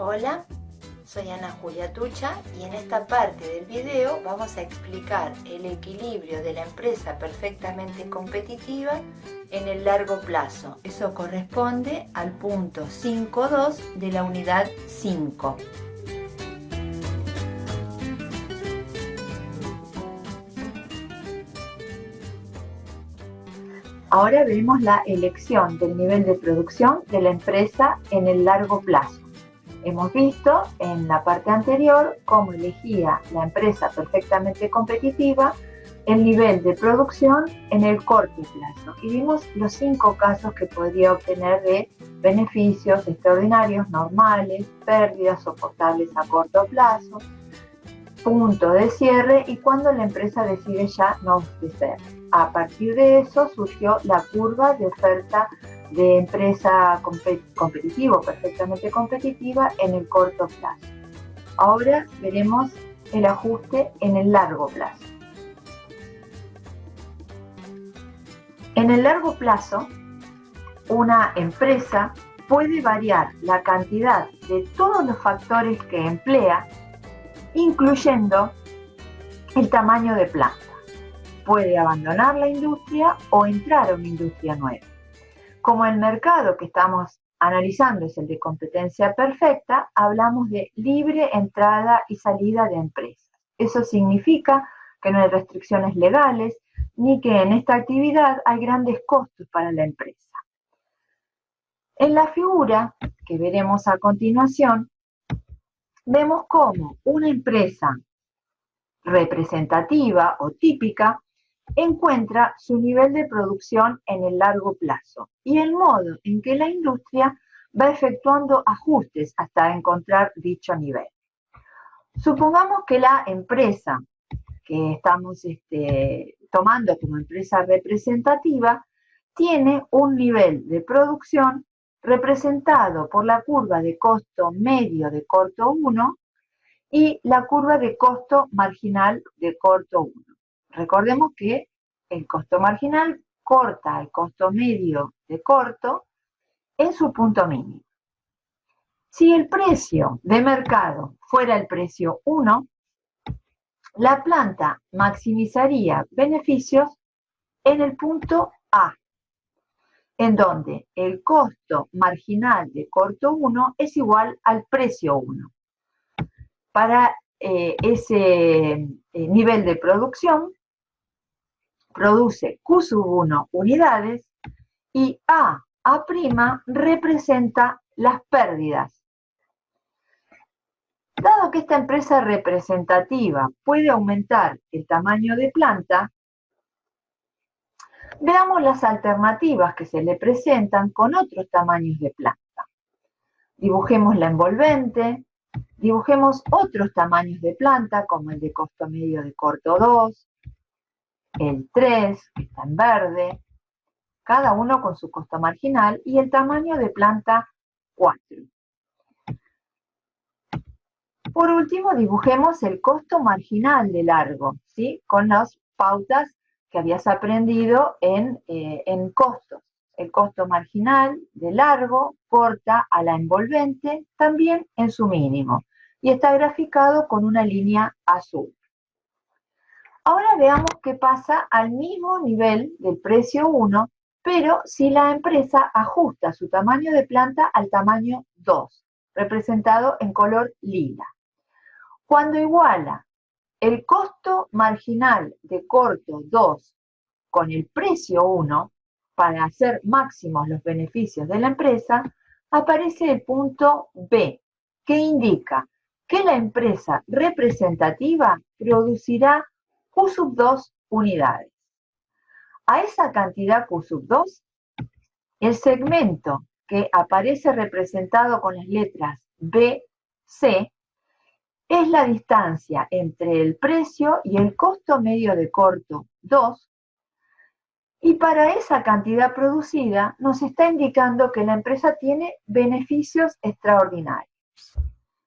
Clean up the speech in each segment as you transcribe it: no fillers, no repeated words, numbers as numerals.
Hola, soy Ana Julia Tucha y en esta parte del video vamos a explicar el equilibrio de la empresa perfectamente competitiva en el largo plazo. Eso corresponde al punto 5.2 de la unidad 5. Ahora veremos la elección del nivel de producción de la empresa en el largo plazo. Hemos visto en la parte anterior cómo elegía la empresa perfectamente competitiva el nivel de producción en el corto plazo. Y vimos los 5 casos que podría obtener de beneficios extraordinarios, normales, pérdidas soportables a corto plazo, punto de cierre y cuando la empresa decide ya no ofrecer. A partir de eso surgió la curva de oferta de empresa competitivo, perfectamente competitiva en el corto plazo. Ahora veremos el ajuste en el largo plazo. En el largo plazo, una empresa puede variar la cantidad de todos los factores que emplea, incluyendo el tamaño de planta. Puede abandonar la industria o entrar a una industria nueva. Como el mercado que estamos analizando es el de competencia perfecta, hablamos de libre entrada y salida de empresas. Eso significa que no hay restricciones legales ni que en esta actividad hay grandes costos para la empresa. En la figura que veremos a continuación, vemos cómo una empresa representativa o típica encuentra su nivel de producción en el largo plazo y el modo en que la industria va efectuando ajustes hasta encontrar dicho nivel. Supongamos que la empresa que estamos tomando como empresa representativa tiene un nivel de producción representado por la curva de costo medio de corto 1 y la curva de costo marginal de corto 1. Recordemos que el costo marginal corta el costo medio de corto en su punto mínimo. Si el precio de mercado fuera el precio 1, la planta maximizaría beneficios en el punto A, en donde el costo marginal de corto 1 es igual al precio 1. Para ese nivel de producción, produce Q1 unidades y A' representa las pérdidas. Dado que esta empresa representativa puede aumentar el tamaño de planta, veamos las alternativas que se le presentan con otros tamaños de planta. Dibujemos la envolvente, dibujemos otros tamaños de planta como el de costo medio de corto 2, el 3, que está en verde, cada uno con su costo marginal, y el tamaño de planta 4. Por último, dibujemos el costo marginal de largo, ¿sí? Con las pautas que habías aprendido en costos. El costo marginal de largo corta a la envolvente también en su mínimo y está graficado con una línea azul. Ahora veamos qué pasa al mismo nivel del precio 1, pero si la empresa ajusta su tamaño de planta al tamaño 2, representado en color lila. Cuando iguala el costo marginal de corto 2 con el precio 1, para hacer máximos los beneficios de la empresa, aparece el punto B, que indica que la empresa representativa producirá Q2 unidades. A esa cantidad Q2, el segmento que aparece representado con las letras B, C, es la distancia entre el precio y el costo medio de corto 2, y para esa cantidad producida nos está indicando que la empresa tiene beneficios extraordinarios.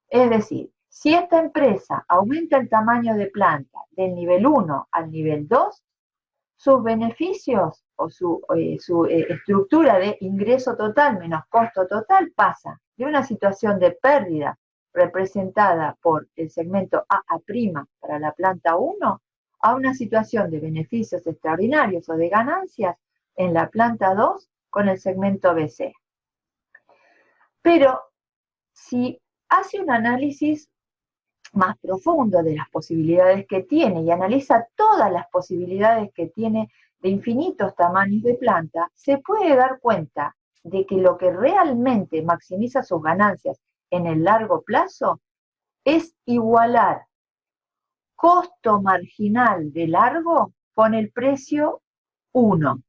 Es decir, si esta empresa aumenta el tamaño de planta del nivel 1 al nivel 2, sus beneficios o su estructura de ingreso total menos costo total pasa de una situación de pérdida representada por el segmento AA' para la planta 1, a una situación de beneficios extraordinarios o de ganancias en la planta 2 con el segmento BC. Pero si hace un análisis más profundo de las posibilidades que tiene y analiza todas las posibilidades que tiene de infinitos tamaños de planta, se puede dar cuenta de que lo que realmente maximiza sus ganancias en el largo plazo es igualar costo marginal de largo con el precio 1.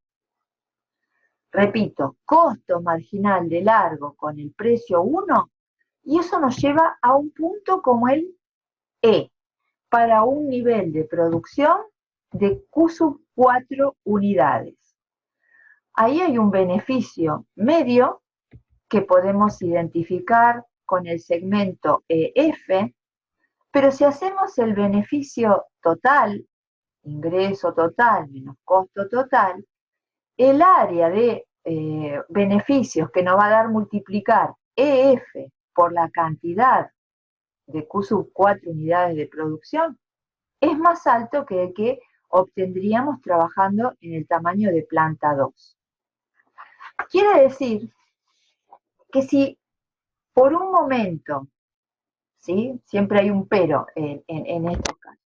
Repito, costo marginal de largo con el precio 1, y eso nos lleva a un punto como el E, para un nivel de producción de Q sub 4 unidades. Ahí hay un beneficio medio que podemos identificar con el segmento EF, pero si hacemos el beneficio total, ingreso total menos costo total, el área de beneficios que nos va a dar multiplicar EF por la cantidad de Q sub 4 unidades de producción es más alto que el que obtendríamos trabajando en el tamaño de planta 2. Quiere decir que si por un momento, ¿sí? Siempre hay un pero en estos casos,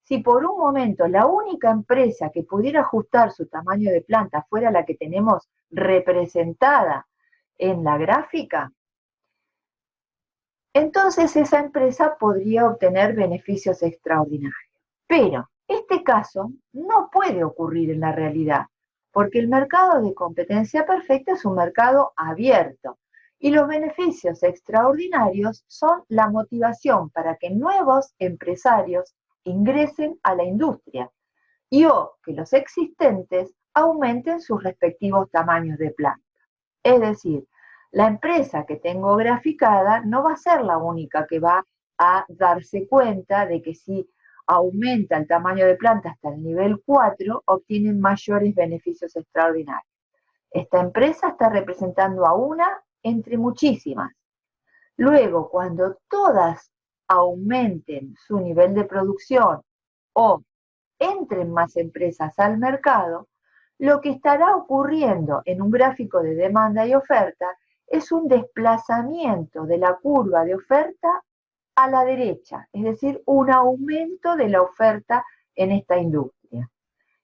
si por un momento la única empresa que pudiera ajustar su tamaño de planta fuera la que tenemos representada en la gráfica, entonces esa empresa podría obtener beneficios extraordinarios. Pero este caso no puede ocurrir en la realidad, porque el mercado de competencia perfecta es un mercado abierto y los beneficios extraordinarios son la motivación para que nuevos empresarios ingresen a la industria y o que los existentes aumenten sus respectivos tamaños de planta. Es decir, la empresa que tengo graficada no va a ser la única que va a darse cuenta de que si aumenta el tamaño de planta hasta el nivel 4, obtienen mayores beneficios extraordinarios. Esta empresa está representando a una entre muchísimas. Luego, cuando todas aumenten su nivel de producción o entren más empresas al mercado, lo que estará ocurriendo en un gráfico de demanda y oferta es un desplazamiento de la curva de oferta a la derecha, es decir, un aumento de la oferta en esta industria.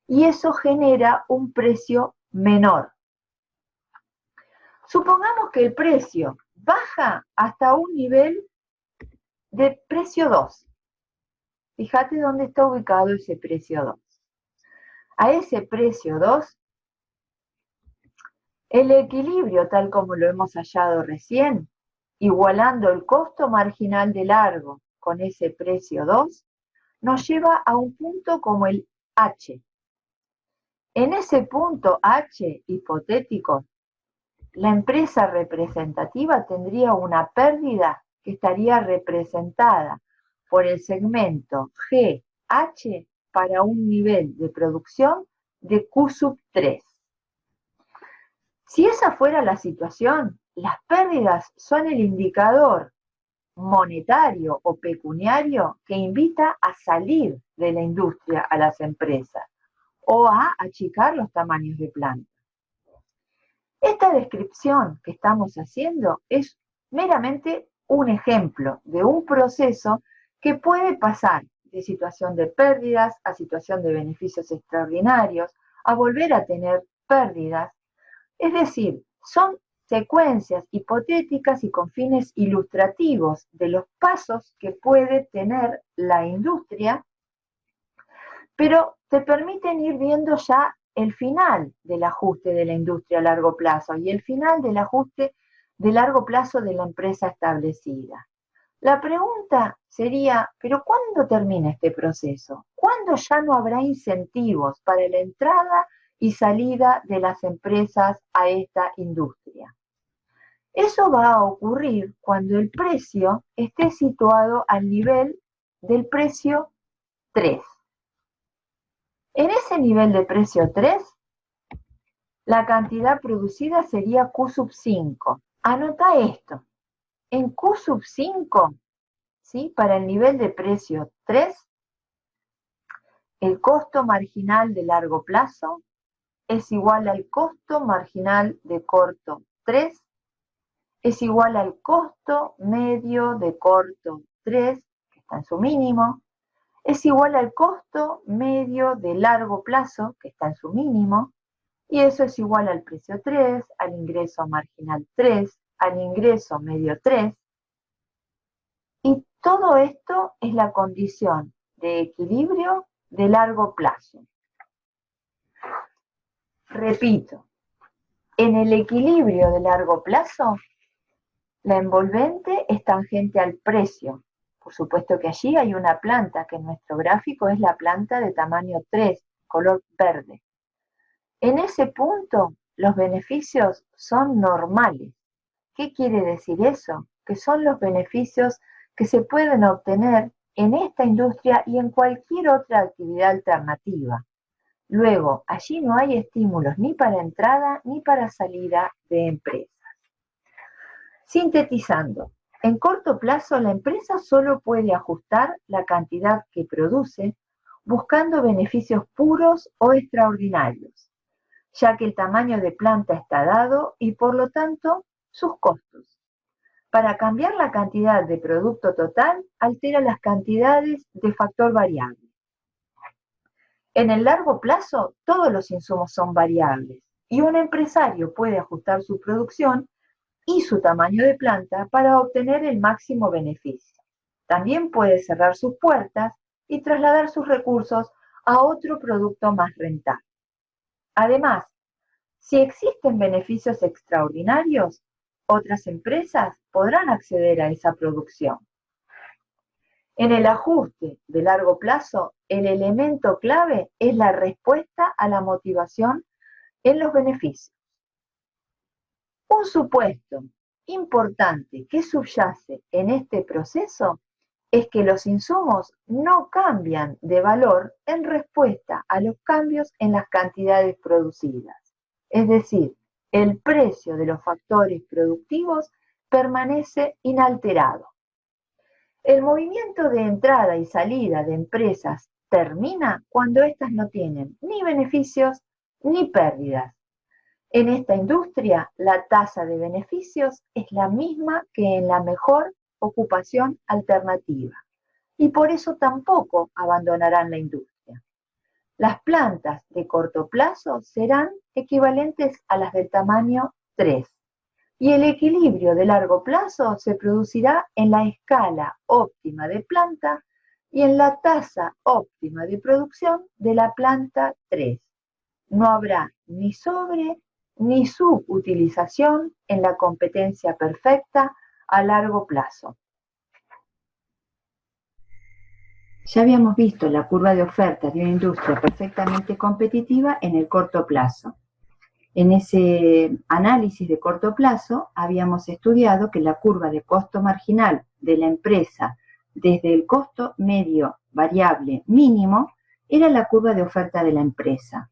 Y eso genera un precio menor. Supongamos que el precio baja hasta un nivel de precio 2. Fíjate dónde está ubicado ese precio 2. A ese precio 2, el equilibrio, tal como lo hemos hallado recién, igualando el costo marginal de largo con ese precio 2, nos lleva a un punto como el H. En ese punto H hipotético, la empresa representativa tendría una pérdida que estaría representada por el segmento GH para un nivel de producción de Q sub 3. Si esa fuera la situación, las pérdidas son el indicador monetario o pecuniario que invita a salir de la industria a las empresas o a achicar los tamaños de planta. Esta descripción que estamos haciendo es meramente un ejemplo de un proceso que puede pasar de situación de pérdidas a situación de beneficios extraordinarios, a volver a tener pérdidas. Es decir, son secuencias hipotéticas y con fines ilustrativos de los pasos que puede tener la industria, pero te permiten ir viendo ya el final del ajuste de la industria a largo plazo y el final del ajuste de largo plazo de la empresa establecida. La pregunta sería, ¿pero cuándo termina este proceso? ¿Cuándo ya no habrá incentivos para la entrada y salida de las empresas a esta industria? Eso va a ocurrir cuando el precio esté situado al nivel del precio 3. En ese nivel de precio 3, la cantidad producida sería Q sub 5. Anota esto. En Q sub 5 ¿sí? Para el nivel de precio 3, el costo marginal de largo plazo es igual al costo marginal de corto 3, es igual al costo medio de corto 3, que está en su mínimo, es igual al costo medio de largo plazo, que está en su mínimo, y eso es igual al precio 3, al ingreso marginal 3, al ingreso medio 3, y todo esto es la condición de equilibrio de largo plazo. Repito, en el equilibrio de largo plazo, la envolvente es tangente al precio. Por supuesto que allí hay una planta, que en nuestro gráfico es la planta de tamaño 3, color verde. En ese punto, los beneficios son normales. ¿Qué quiere decir eso? Que son los beneficios que se pueden obtener en esta industria y en cualquier otra actividad alternativa. Luego, allí no hay estímulos ni para entrada ni para salida de empresas. Sintetizando, en corto plazo la empresa solo puede ajustar la cantidad que produce buscando beneficios puros o extraordinarios, ya que el tamaño de planta está dado y por lo tanto sus costos. Para cambiar la cantidad de producto total, altera las cantidades de factor variable. En el largo plazo, todos los insumos son variables y un empresario puede ajustar su producción y su tamaño de planta para obtener el máximo beneficio. También puede cerrar sus puertas y trasladar sus recursos a otro producto más rentable. Además, si existen beneficios extraordinarios, otras empresas podrán acceder a esa producción. En el ajuste de largo plazo, el elemento clave es la respuesta a la motivación en los beneficios. Un supuesto importante que subyace en este proceso es que los insumos no cambian de valor en respuesta a los cambios en las cantidades producidas. Es decir, el precio de los factores productivos permanece inalterado. El movimiento de entrada y salida de empresas termina cuando éstas no tienen ni beneficios ni pérdidas. En esta industria, la tasa de beneficios es la misma que en la mejor ocupación alternativa, y por eso tampoco abandonarán la industria. Las plantas de corto plazo serán equivalentes a las del tamaño 3, y el equilibrio de largo plazo se producirá en la escala óptima de planta y en la tasa óptima de producción de la planta 3. No habrá ni sobre ni subutilización en la competencia perfecta a largo plazo. Ya habíamos visto la curva de ofertas de una industria perfectamente competitiva en el corto plazo. En ese análisis de corto plazo habíamos estudiado que la curva de costo marginal de la empresa desde el costo medio variable mínimo era la curva de oferta de la empresa.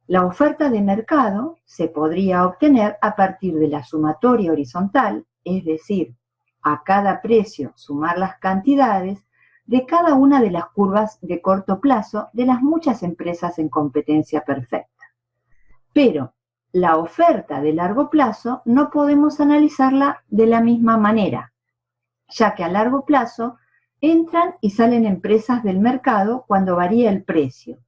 La oferta de mercado se podría obtener a partir de la sumatoria horizontal, es decir, a cada precio sumar las cantidades de cada una de las curvas de corto plazo de las muchas empresas en competencia perfecta. Pero la oferta de largo plazo no podemos analizarla de la misma manera, ya que a largo plazo entran y salen empresas del mercado cuando varía el precio.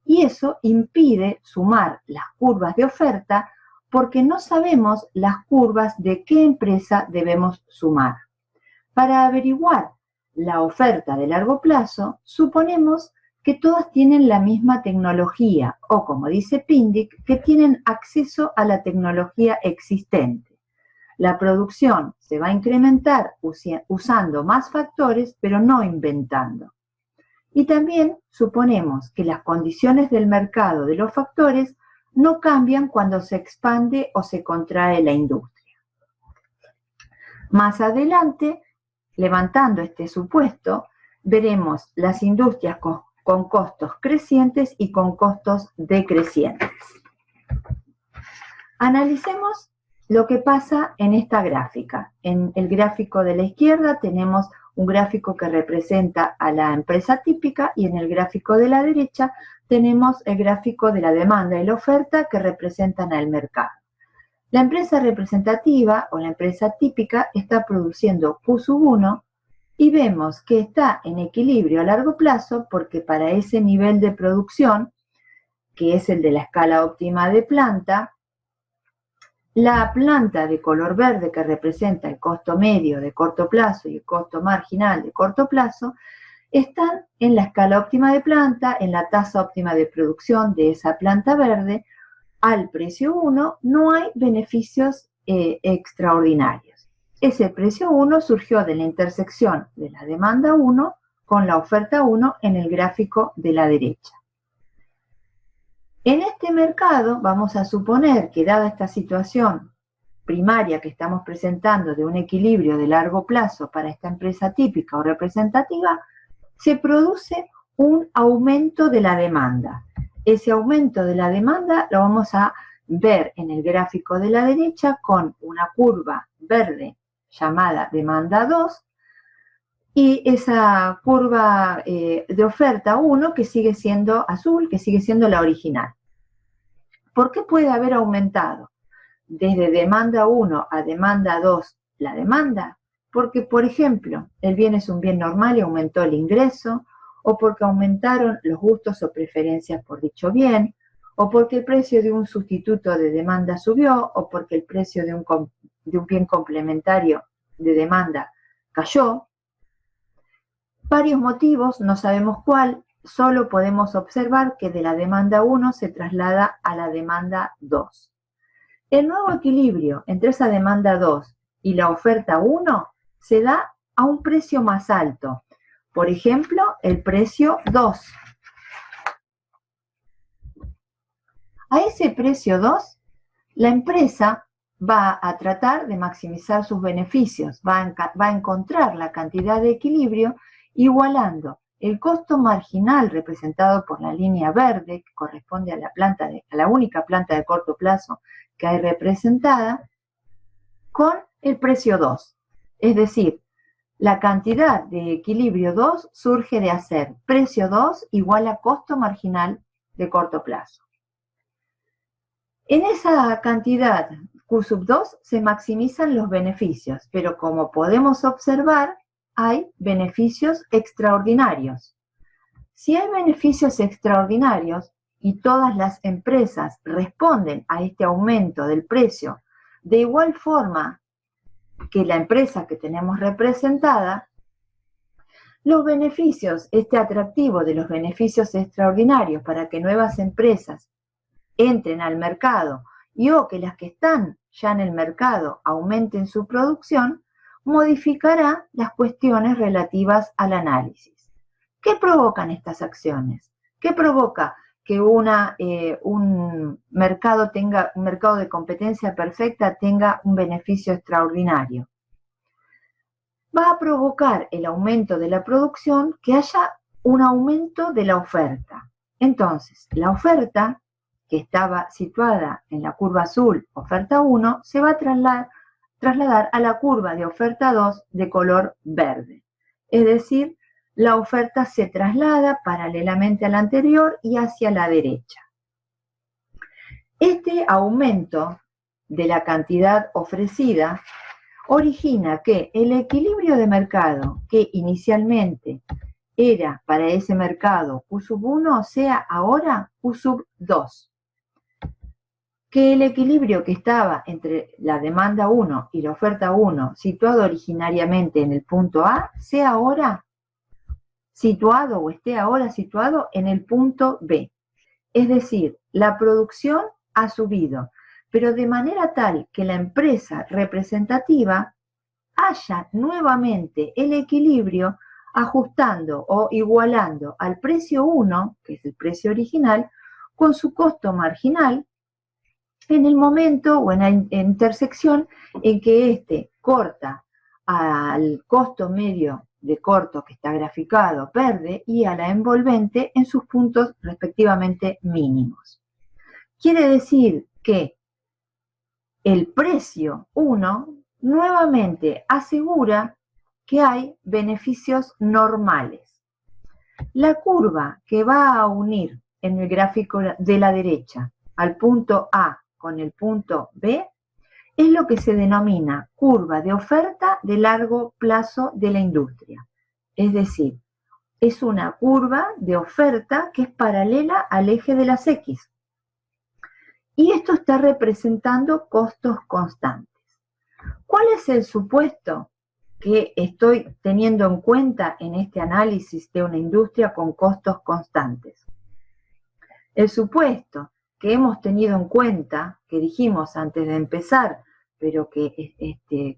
Y eso impide sumar las curvas de oferta porque no sabemos las curvas de qué empresa debemos sumar. Para averiguar la oferta de largo plazo, suponemos que todas tienen la misma tecnología o, como dice Pindyck, que tienen acceso a la tecnología existente. La producción se va a incrementar usando más factores, pero no inventando. Y también suponemos que las condiciones del mercado de los factores no cambian cuando se expande o se contrae la industria. Más adelante, levantando este supuesto, veremos las industrias con costos crecientes y con costos decrecientes. Analicemos lo que pasa en esta gráfica. En el gráfico de la izquierda tenemos un gráfico que representa a la empresa típica y en el gráfico de la derecha tenemos el gráfico de la demanda y la oferta que representan al mercado. La empresa representativa o la empresa típica está produciendo Q1 y vemos que está en equilibrio a largo plazo porque para ese nivel de producción, que es el de la escala óptima de planta, la planta de color verde que representa el costo medio de corto plazo y el costo marginal de corto plazo, están en la escala óptima de planta, en la tasa óptima de producción de esa planta verde. Al precio 1 no hay beneficios extraordinarios. Ese precio 1 surgió de la intersección de la demanda 1 con la oferta 1 en el gráfico de la derecha. En este mercado vamos a suponer que dada esta situación primaria que estamos presentando de un equilibrio de largo plazo para esta empresa típica o representativa, se produce un aumento de la demanda. Ese aumento de la demanda lo vamos a ver en el gráfico de la derecha con una curva verde llamada demanda 2 y esa curva de oferta 1 que sigue siendo azul, que sigue siendo la original. ¿Por qué puede haber aumentado desde demanda 1 a demanda 2 la demanda? Porque, por ejemplo, el bien es un bien normal y aumentó el ingreso, o porque aumentaron los gustos o preferencias por dicho bien, o porque el precio de un sustituto de demanda subió, o porque el precio de un bien complementario de demanda cayó. Varios motivos, no sabemos cuál, solo podemos observar que de la demanda 1 se traslada a la demanda 2. El nuevo equilibrio entre esa demanda 2 y la oferta 1 se da a un precio más alto. Por ejemplo, el precio 2. A ese precio 2, la empresa va a tratar de maximizar sus beneficios, va a encontrar la cantidad de equilibrio igualando el costo marginal representado por la línea verde, que corresponde a la única planta de corto plazo que hay representada, con el precio 2. Es decir, la cantidad de equilibrio 2 surge de hacer precio 2 igual a costo marginal de corto plazo. En esa cantidad Q2 se maximizan los beneficios, pero como podemos observar, hay beneficios extraordinarios. Si hay beneficios extraordinarios y todas las empresas responden a este aumento del precio de igual forma que la empresa que tenemos representada, los beneficios, este atractivo de los beneficios extraordinarios para que nuevas empresas entren al mercado y o que las que están ya en el mercado aumenten su producción, modificará las cuestiones relativas al análisis. ¿Qué provocan estas acciones? ¿Qué provoca que un mercado de competencia perfecta tenga un beneficio extraordinario? Va a provocar el aumento de la producción, que haya un aumento de la oferta. Entonces, la oferta, que estaba situada en la curva azul, oferta 1, se va a trasladar a la curva de oferta 2 de color verde. Es decir, la oferta se traslada paralelamente a la anterior y hacia la derecha. Este aumento de la cantidad ofrecida origina que el equilibrio de mercado que inicialmente era para ese mercado Q1 sea ahora Q2. Que el equilibrio que estaba entre la demanda 1 y la oferta 1, situado originariamente en el punto A, sea ahora situado o esté ahora situado en el punto B. Es decir, la producción ha subido, pero de manera tal que la empresa representativa haya nuevamente el equilibrio ajustando o igualando al precio 1, que es el precio original, con su costo marginal, en el momento o en la intersección en que éste corta al costo medio de corto que está graficado verde y a la envolvente en sus puntos respectivamente mínimos. Quiere decir que el precio 1 nuevamente asegura que hay beneficios normales. La curva que va a unir en el gráfico de la derecha al punto A con el punto B es lo que se denomina curva de oferta de largo plazo de la industria. Es decir, es una curva de oferta que es paralela al eje de las X. Y esto está representando costos constantes. ¿Cuál es el supuesto que estoy teniendo en cuenta en este análisis de una industria con costos constantes? El supuesto que hemos tenido en cuenta, que dijimos antes de empezar, pero que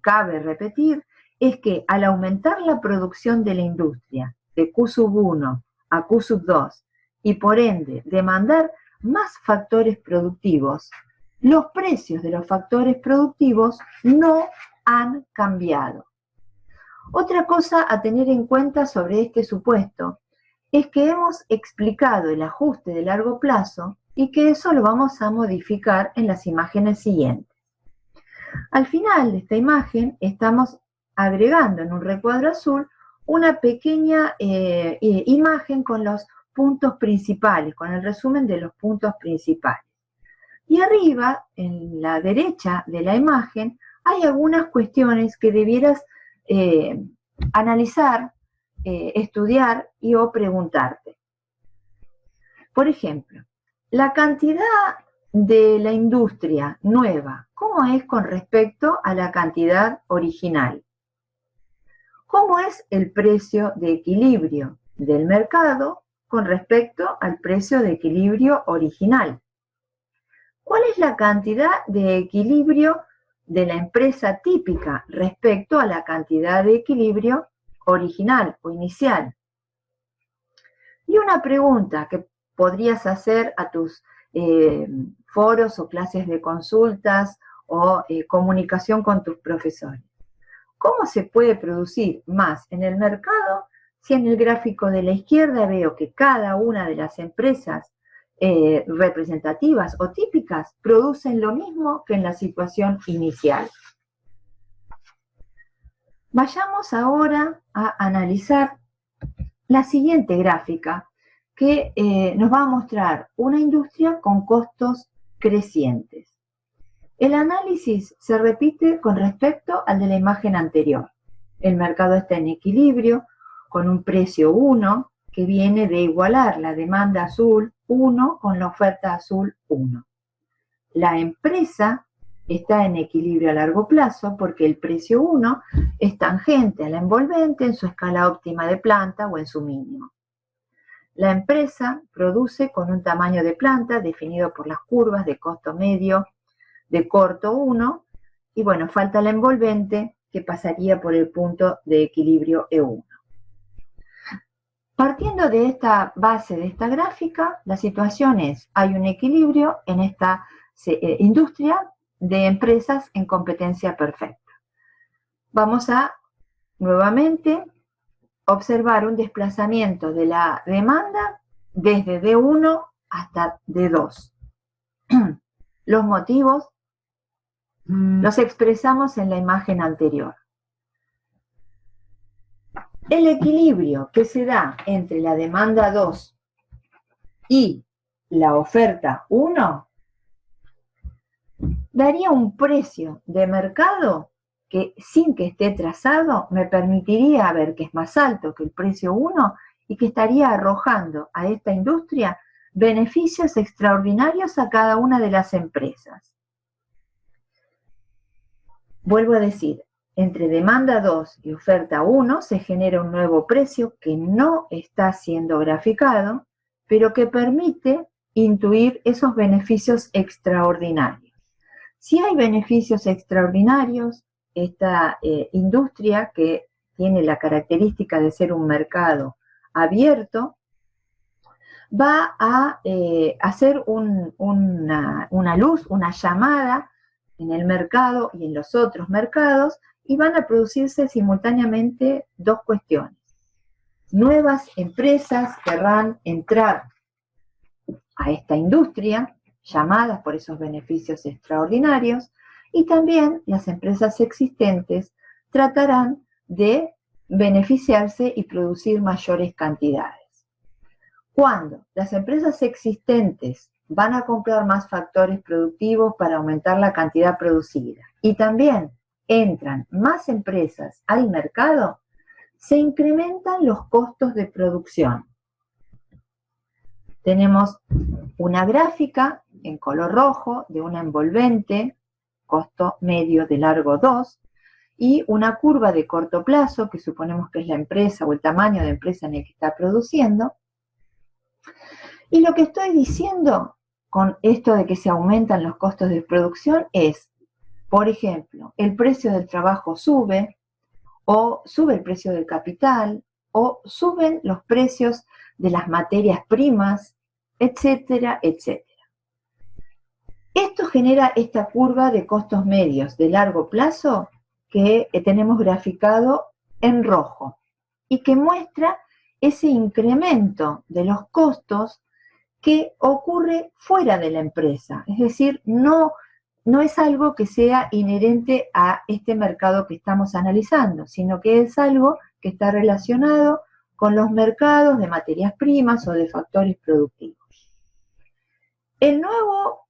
cabe repetir, es que al aumentar la producción de la industria de Q1 a Q2 y por ende demandar más factores productivos, los precios de los factores productivos no han cambiado. Otra cosa a tener en cuenta sobre este supuesto es que hemos explicado el ajuste de largo plazo y que eso lo vamos a modificar en las imágenes siguientes. Al final de esta imagen estamos agregando en un recuadro azul una pequeña imagen con los puntos principales, con el resumen de los puntos principales. Y arriba, en la derecha de la imagen, hay algunas cuestiones que debieras analizar, estudiar o preguntarte. Por ejemplo, la cantidad de la industria nueva, ¿cómo es con respecto a la cantidad original? ¿Cómo es el precio de equilibrio del mercado con respecto al precio de equilibrio original? ¿Cuál es la cantidad de equilibrio de la empresa típica respecto a la cantidad de equilibrio original o inicial? Y una pregunta que podrías hacer a tus foros o clases de consultas o comunicación con tus profesores. ¿Cómo se puede producir más en el mercado si en el gráfico de la izquierda veo que cada una de las empresas representativas o típicas producen lo mismo que en la situación inicial? Vayamos ahora a analizar la siguiente gráfica que nos va a mostrar una industria con costos crecientes. El análisis se repite con respecto al de la imagen anterior. El mercado está en equilibrio con un precio 1 que viene de igualar la demanda azul 1 con la oferta azul 1. La empresa está en equilibrio a largo plazo porque el precio 1 es tangente a la envolvente en su escala óptima de planta o en su mínimo. La empresa produce con un tamaño de planta definido por las curvas de costo medio de corto 1 y bueno, falta la envolvente que pasaría por el punto de equilibrio E1. Partiendo de esta base de esta gráfica, la situación es, hay un equilibrio en esta industria de empresas en competencia perfecta. Vamos a nuevamente observar un desplazamiento de la demanda desde D1 hasta D2. Los motivos los expresamos en la imagen anterior. El equilibrio que se da entre la demanda 2 y la oferta 1 daría un precio de mercado que sin que esté trazado me permitiría ver que es más alto que el precio 1 y que estaría arrojando a esta industria beneficios extraordinarios a cada una de las empresas. Vuelvo a decir, entre demanda 2 y oferta 1 se genera un nuevo precio que no está siendo graficado, pero que permite intuir esos beneficios extraordinarios. Si hay beneficios extraordinarios, esta industria que tiene la característica de ser un mercado abierto, va a hacer una luz, una llamada en el mercado y en los otros mercados y van a producirse simultáneamente dos cuestiones. Nuevas empresas querrán entrar a esta industria, llamadas por esos beneficios extraordinarios, y también las empresas existentes tratarán de beneficiarse y producir mayores cantidades. Cuando las empresas existentes van a comprar más factores productivos para aumentar la cantidad producida y también entran más empresas al mercado, se incrementan los costos de producción. Tenemos una gráfica en color rojo de una envolvente, costo medio de largo 2, y una curva de corto plazo, que suponemos que es la empresa o el tamaño de empresa en el que está produciendo. Y lo que estoy diciendo con esto de que se aumentan los costos de producción es, por ejemplo, el precio del trabajo sube, o sube el precio del capital, o suben los precios de las materias primas, etcétera, etcétera. Esto genera esta curva de costos medios de largo plazo que tenemos graficado en rojo y que muestra ese incremento de los costos que ocurre fuera de la empresa. Es decir, no es algo que sea inherente a este mercado que estamos analizando, sino que es algo que está relacionado con los mercados de materias primas o de factores productivos. El nuevo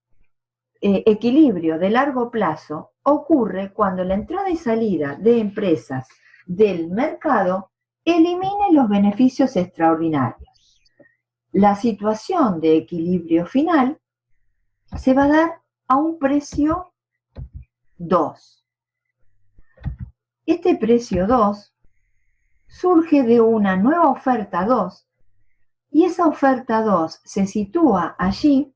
equilibrio de largo plazo ocurre cuando la entrada y salida de empresas del mercado elimine los beneficios extraordinarios. La situación de equilibrio final se va a dar a un precio 2. Este precio 2 surge de una nueva oferta 2 y esa oferta 2 se sitúa allí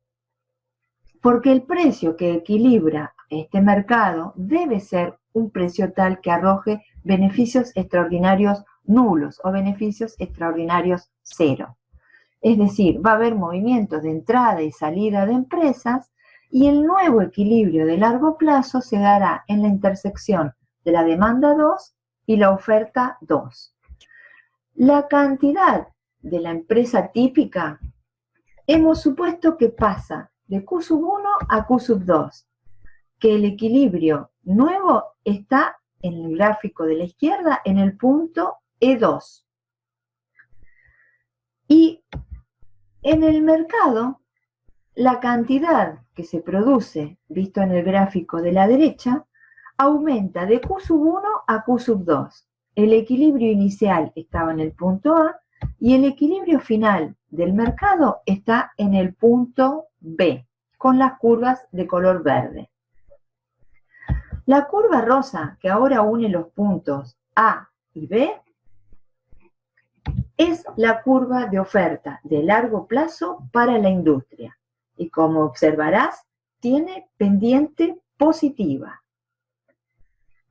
porque el precio que equilibra este mercado debe ser un precio tal que arroje beneficios extraordinarios nulos o beneficios extraordinarios cero. Es decir, va a haber movimientos de entrada y salida de empresas y el nuevo equilibrio de largo plazo se dará en la intersección de la demanda 2 y la oferta 2. La cantidad de la empresa típica hemos supuesto que pasa de Q1 a Q2, que el equilibrio nuevo está en el gráfico de la izquierda en el punto E2. Y en el mercado, la cantidad que se produce, visto en el gráfico de la derecha, aumenta de Q1 a Q2. El equilibrio inicial estaba en el punto A y el equilibrio final del mercado está en el punto B, con las curvas de color verde. La curva rosa, que ahora une los puntos A y B, es la curva de oferta de largo plazo para la industria. Y como observarás, tiene pendiente positiva.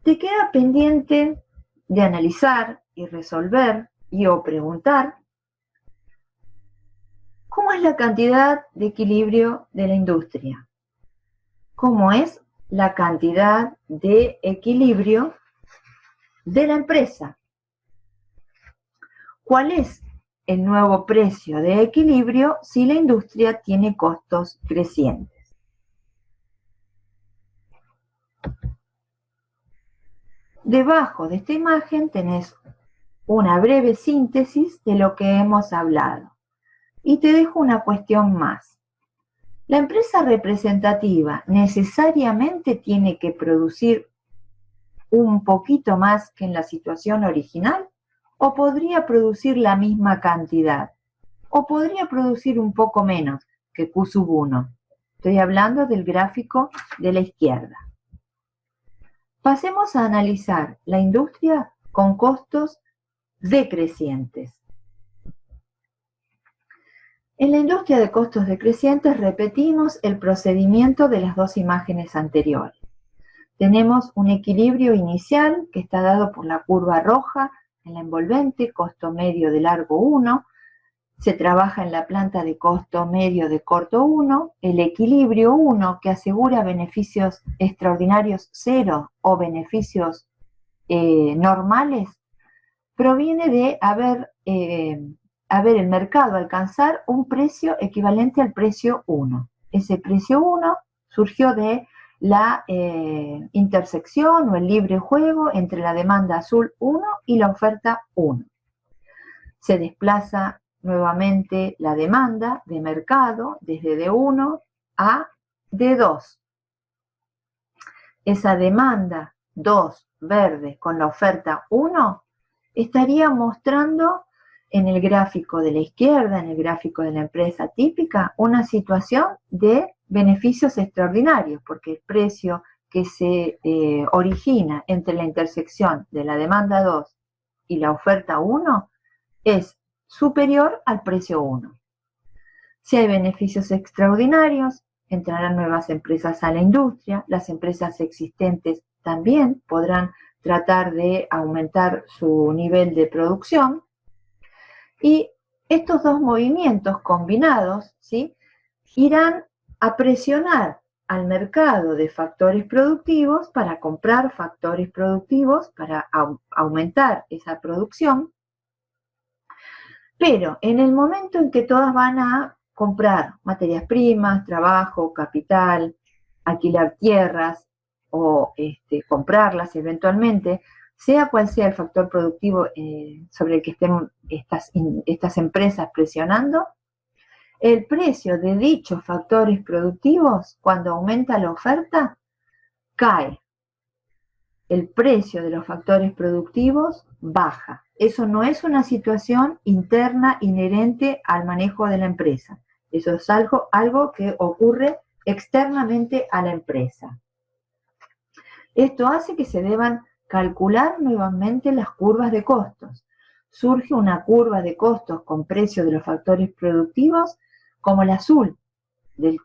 Te queda pendiente de analizar y resolver o preguntar ¿cómo es la cantidad de equilibrio de la industria? ¿Cómo es la cantidad de equilibrio de la empresa? ¿Cuál es el nuevo precio de equilibrio si la industria tiene costos crecientes? Debajo de esta imagen tenés una breve síntesis de lo que hemos hablado. Y te dejo una cuestión más. ¿La empresa representativa necesariamente tiene que producir un poquito más que en la situación original? ¿O podría producir la misma cantidad? ¿O podría producir un poco menos que Q1? Estoy hablando del gráfico de la izquierda. Pasemos a analizar la industria con costos decrecientes. En la industria de costos decrecientes repetimos el procedimiento de las dos imágenes anteriores. Tenemos un equilibrio inicial que está dado por la curva roja en la envolvente, costo medio de largo 1. Se trabaja en la planta de costo medio de corto 1. El equilibrio 1 que asegura beneficios extraordinarios 0 o beneficios normales proviene de haber el mercado alcanzar un precio equivalente al precio 1. Ese precio 1 surgió de la intersección o el libre juego entre la demanda azul 1 y la oferta 1. Se desplaza nuevamente la demanda de mercado desde D1 a D2. Esa demanda 2 verde con la oferta 1 estaría mostrando en el gráfico de la izquierda, en el gráfico de la empresa típica, una situación de beneficios extraordinarios, porque el precio que se origina entre la intersección de la demanda 2 y la oferta 1 es superior al precio 1. Si hay beneficios extraordinarios, entrarán nuevas empresas a la industria, las empresas existentes también podrán tratar de aumentar su nivel de producción, y estos dos movimientos combinados, ¿sí?, irán a presionar al mercado de factores productivos para comprar factores productivos, para aumentar esa producción. Pero en el momento en que todas van a comprar materias primas, trabajo, capital, alquilar tierras o comprarlas eventualmente, sea cual sea el factor productivo sobre el que estén estas empresas presionando, el precio de dichos factores productivos, cuando aumenta la oferta, cae. El precio de los factores productivos baja. Eso no es una situación interna inherente al manejo de la empresa. Eso es algo que ocurre externamente a la empresa. Esto hace que se deban calcular nuevamente las curvas de costos. Surge una curva de costos con precio de los factores productivos como el azul del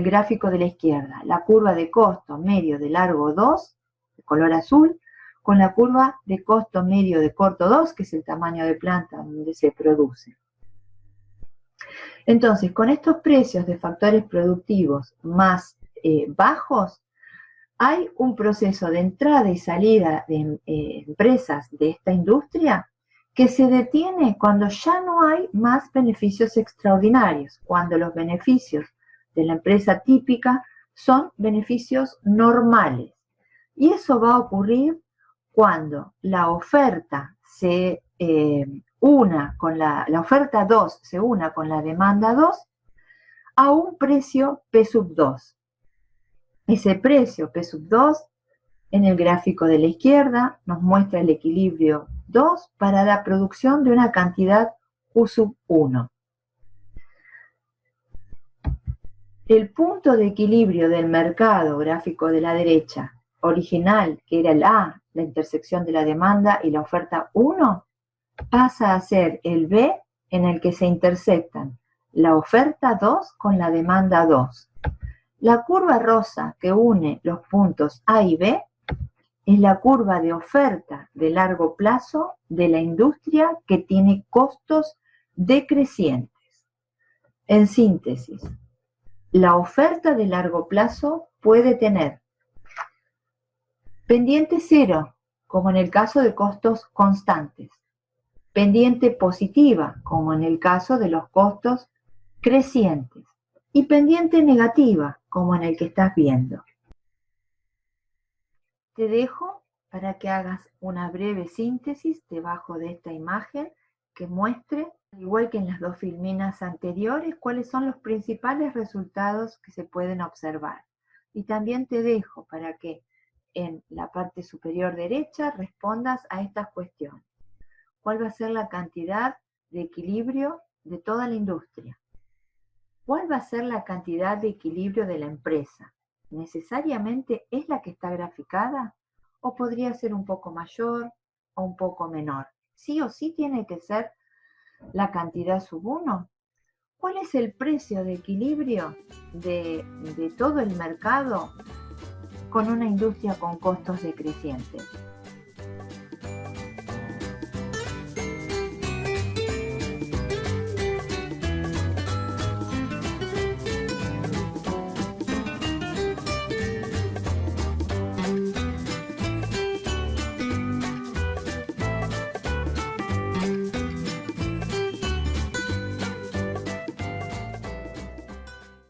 gráfico de la izquierda. La curva de costo medio de largo 2, de color azul, con la curva de costo medio de corto 2, que es el tamaño de planta donde se produce. Entonces, con estos precios de factores productivos más bajos, hay un proceso de entrada y salida de empresas de esta industria que se detiene cuando ya no hay más beneficios extraordinarios, cuando los beneficios de la empresa típica son beneficios normales. Y eso va a ocurrir cuando la oferta se una con la oferta 2 se una con la demanda 2 a un precio P sub 2. Ese precio P sub 2 en el gráfico de la izquierda nos muestra el equilibrio 2 para la producción de una cantidad Q sub 1. El punto de equilibrio del mercado, gráfico de la derecha, original, que era el A, la intersección de la demanda y la oferta 1, pasa a ser el B en el que se intersectan la oferta 2 con la demanda 2. La curva rosa que une los puntos A y B es la curva de oferta de largo plazo de la industria que tiene costos decrecientes. En síntesis, la oferta de largo plazo puede tener pendiente cero, como en el caso de costos constantes, pendiente positiva, como en el caso de los costos crecientes, y pendiente negativa, como en el que estás viendo. Te dejo para que hagas una breve síntesis debajo de esta imagen que muestre, al igual que en las dos filminas anteriores, cuáles son los principales resultados que se pueden observar. Y también te dejo para que en la parte superior derecha respondas a estas cuestiones. ¿Cuál va a ser la cantidad de equilibrio de toda la industria? ¿Cuál va a ser la cantidad de equilibrio de la empresa? ¿Necesariamente es la que está graficada? ¿O podría ser un poco mayor o un poco menor? ¿Sí o sí tiene que ser la cantidad sub 1? ¿Cuál es el precio de equilibrio de todo el mercado con una industria con costos decrecientes?